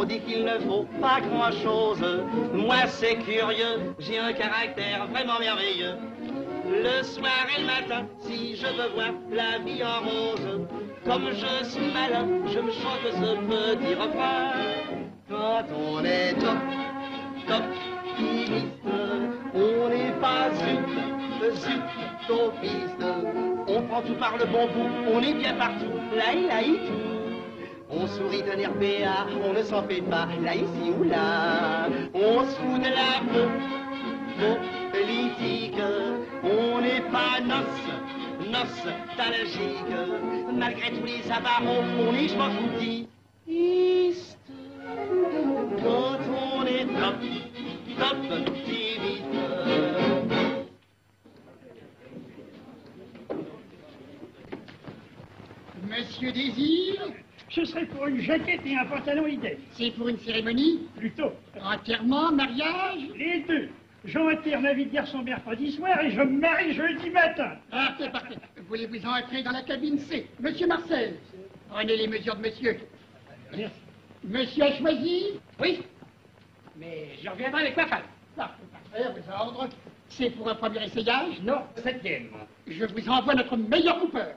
On dit qu'il ne faut pas grand-chose. Moi, c'est curieux, j'ai un caractère vraiment merveilleux. Le soir et le matin, si je veux voir la vie en rose, comme je suis malin, je me chante ce petit refrain. Quand on est optimiste, on n'est pas utopiste. On prend tout par le bon bout, on est bien partout, là et là et tout. On sourit d'un air béat, on ne s'en fait pas, là ici ou là. On se fout de la politique, on n'est pas nostalgique. Malgré tous les avarons, on est, je m'en foutis. Quand on est optimiste. Monsieur Désir? Ce serait pour une jaquette et un pantalon idem. C'est pour une cérémonie? Plutôt. Enterrement, mariage? Les deux. J'enterre ma vie de garçon mercredi soir et je me marie jeudi matin. Parfait, parfait. Voulez-vous entrer dans la cabine C? Monsieur Marcel, prenez les mesures de monsieur. Merci. Monsieur a choisi? Oui. Mais je reviendrai avec ma femme. Parfait, parfait, vos ordres. C'est pour un premier essayage? Non, 7e. Je vous envoie notre meilleur coupeur.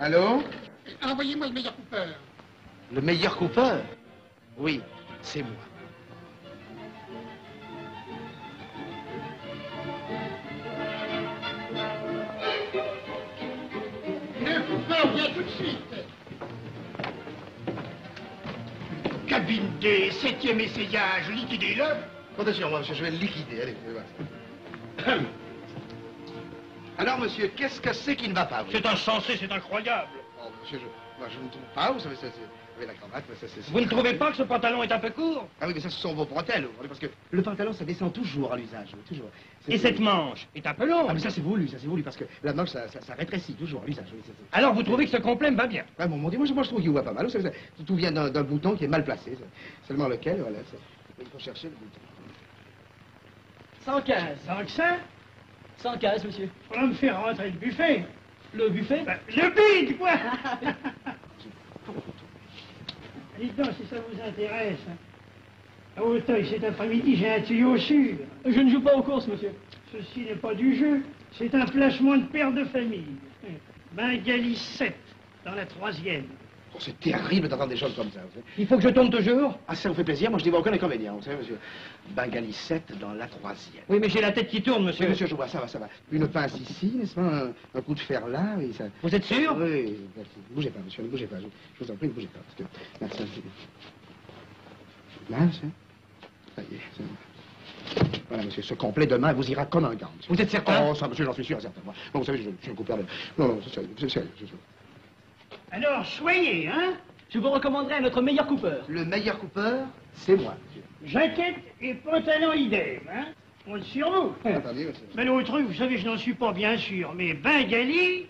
Allô? Envoyez-moi le meilleur coupeur. Le meilleur coupeur? Oui, c'est moi. Le coupeur vient tout de suite. Cabine D, 7e essayage, liquidez-le. Comptez sur moi, monsieur, je vais le liquider. Allez, voilà. Alors, monsieur, qu'est-ce que c'est qui ne va pas? C'est insensé, c'est incroyable. Oh, monsieur, moi, je ne trouve pas, vous savez, c'est... Avec la cravate, mais ça, c'est... Vous ne trouvez pas que ce pantalon est un peu court? Ah oui, mais ça, ce sont vos bretelles, vous voyez, parce que le pantalon, ça descend toujours à l'usage, toujours. Et cette manche est un peu longue. Ah, mais ça, c'est voulu, parce que la manche, ça rétrécit toujours à l'usage. Oui, Alors, vous trouvez que ce complet me va bien? Ah, bon, mon Dieu, moi, je trouve qu'il voit pas mal. Vous savez, tout vient d'un bouton qui est mal placé. Seulement lequel, voilà. Il faut chercher le bouton. 115. 105? 115, monsieur. On va me faire rentrer le buffet. Le buffet? Le bide, quoi. Dites donc, si ça vous intéresse. À Auteuil, cet après-midi, j'ai un tuyau sûr. Je ne joue pas aux courses, monsieur. Ceci n'est pas du jeu, c'est un placement de père de famille. Bengali 7, dans la 3e. Oh, c'est terrible d'entendre des choses comme ça, vous savez. Il faut que je tourne toujours? Ah, ça vous fait plaisir, moi je n'y vois aucun inconvénient, vous savez, monsieur. Bengali 7 dans la 3e. Oui, mais j'ai la tête qui tourne, monsieur. Oui, monsieur, je vois, ça va, ça va. Une pince ici, n'est-ce pas, un coup de fer là, et ça... Vous êtes sûr? Oui, merci. Ne bougez pas, monsieur, ne bougez pas. Je vous en prie, ne bougez pas, parce que... Merci. Là, monsieur. Ça y est, c'est bon. Voilà, monsieur, ce complet demain vous ira comme un gant, monsieur. Vous êtes certain? Oh, ça, monsieur, j'en suis sûr, certain. Moi, bon, vous savez, je suis un coupeur de... Non, c'est sérieux, c'est sérieux. Alors, soyez, hein? Je vous recommanderais notre meilleur coupeur. Le meilleur coupeur, c'est moi, monsieur. Jaquette et pantalon idem, hein? On le sur vous. Attendez, monsieur. Mais l'autre truc, vous savez, je n'en suis pas bien sûr, mais Bengali,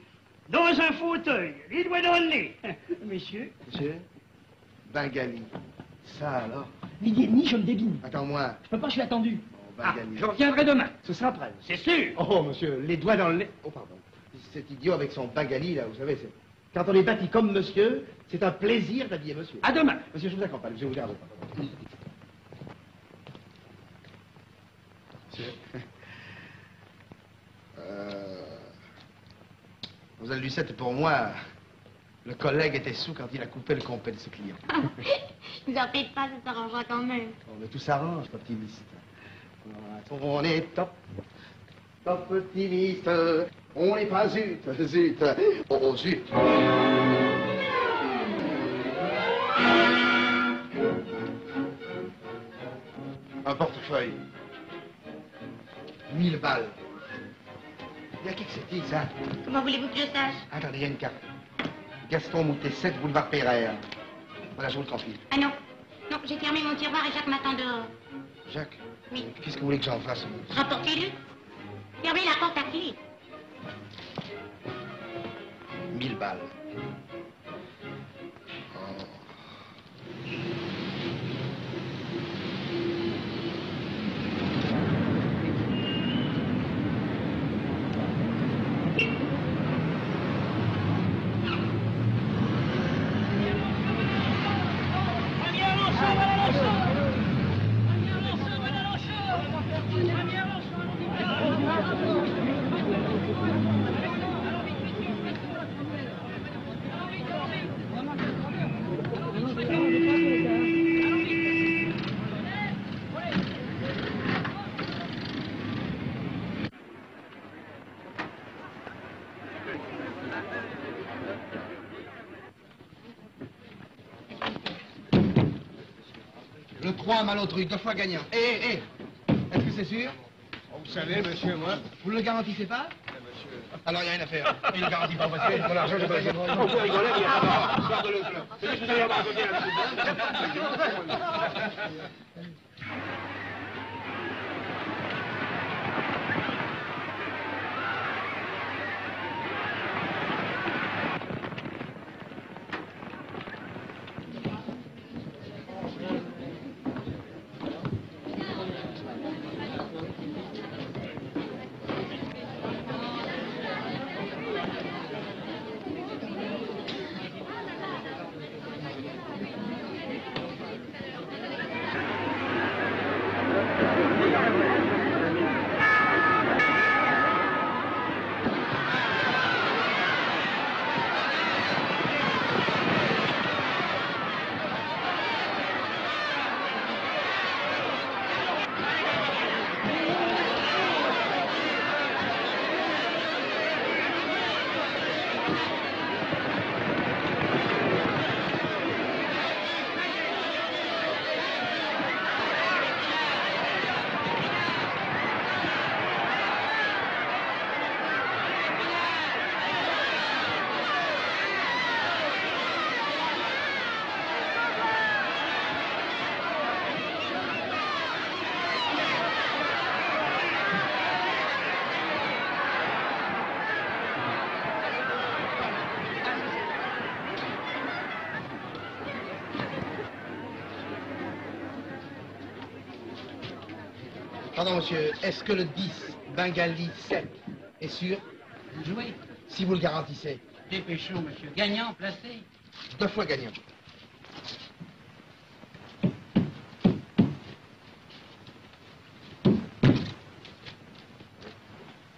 dans un fauteuil, les doigts dans le nez. Messieurs? Monsieur, Bengali. Ça, alors? Midi et demi, je me débine. Attends-moi. Je peux pas, je suis attendu. Oh, Bengali. Je reviendrai demain. Ce sera prêt. C'est sûr. Oh, monsieur, les doigts dans le nez. Oh, pardon. Cet idiot avec son Bengali, là, vous savez, c'est... Quand on est bâti comme monsieur, c'est un plaisir d'habiller monsieur. À demain. Monsieur, je vous accompagne, monsieur, vous gardez pas. Monsieur. Vous avez Lucette, pour moi, le collègue était sous quand il a coupé le complet de ce client. Ne vous en faites pas, ça s'arrangera quand même. Oh, mais tout s'arrange, optimiste. On est optimiste. On n'est pas zut. Oh, zut. Un portefeuille. 1000 balles. Il y a qui que c'est qui, ça? Comment voulez-vous que je sache? Attendez, il y a une carte. Gaston Moutet, 7 boulevard Pereire. Voilà, je vous le transmets. Ah non. Non, j'ai fermé mon tiroir et Jacques m'attend dehors. Jacques? Oui. Qu'est-ce que vous voulez que j'en fasse? Rapportez-le. Fermez la porte à clé. 1000 balles. Le 3 Malotru, 2 fois gagnant. Est-ce que c'est sûr? Vous savez, monsieur, moi... Vous ne le garantissez pas? Monsieur... Alors, il n'y a rien à faire. Il ne garantit pas, parce que mon argent, je peux pas... On peut rigoler, mais il n'y a pas de... Soir de l'autre. C'est juste que vous allez avoir à côté la Pardon, monsieur, est-ce que le 10, Bengali 7, est sûr? Vous jouez? Si vous le garantissez. Dépêchons, monsieur. Gagnant, placé. 2 fois gagnant.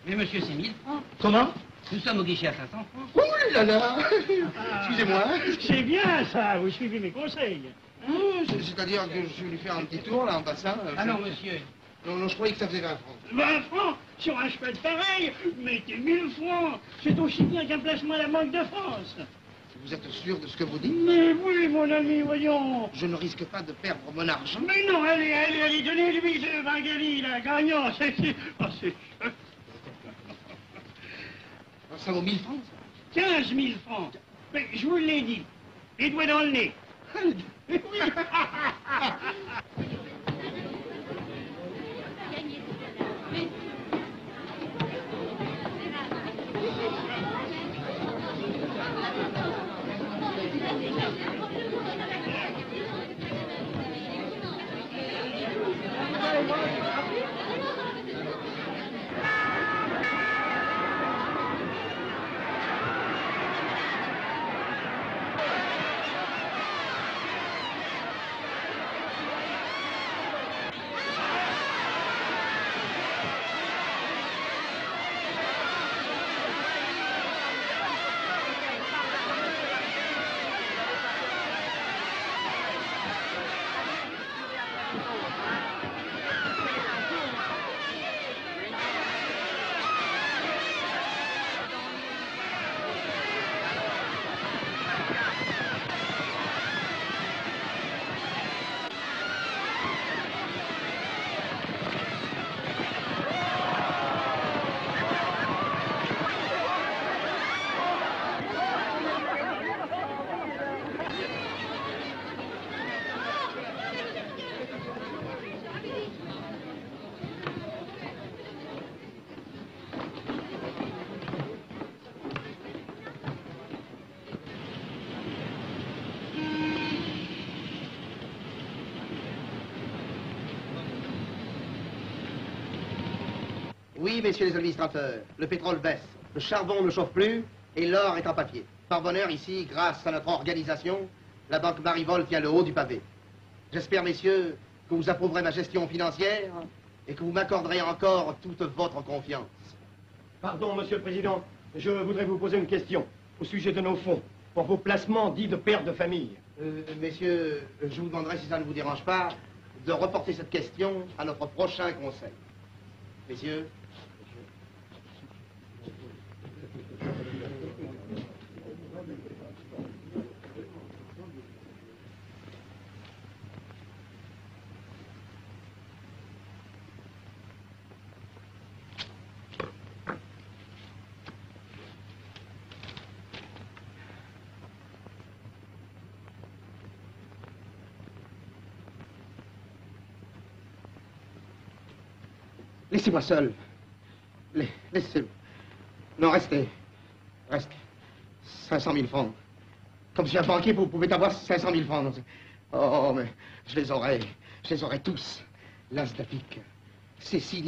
Mais monsieur, c'est 1000 francs. Comment? Nous sommes au guichet à 500 francs. Oh là là. Excusez-moi. C'est bien ça, vous suivez mes conseils. C'est-à-dire que je suis venu faire un petit tour, là, en passant. Ah non, monsieur. Non, je croyais que ça faisait 20 francs. 20 francs sur un cheval pareil, mettez 1000 francs. C'est aussi bien qu'un placement à la Banque de France. Vous êtes sûr de ce que vous dites? Mais oui, mon ami, voyons. Je ne risque pas de perdre mon argent. Mais non, allez, donnez-lui ce Bengali, là, gagnant. C'est... Ça vaut 1000 francs, ça? 15 000 francs. Mais je vous l'ai dit, les doigts dans le nez. Oui. Oui, messieurs les administrateurs, le pétrole baisse, le charbon ne chauffe plus et l'or est en papier. Par bonheur, ici, grâce à notre organisation, la Banque Marivol tient le haut du pavé. J'espère, messieurs, que vous approuverez ma gestion financière et que vous m'accorderez encore toute votre confiance. Pardon, Monsieur le Président, je voudrais vous poser une question au sujet de nos fonds, pour vos placements dits de père de famille. Messieurs, je vous demanderai, si ça ne vous dérange pas, de reporter cette question à notre prochain conseil. Messieurs. Laissez-moi seul. Laissez-moi. Non, restez. Restez. 500 000 francs. Comme si un banquier pouvait avoir 500 000 francs. Oh, mais je les aurai tous. L'as de la pique. Cécile.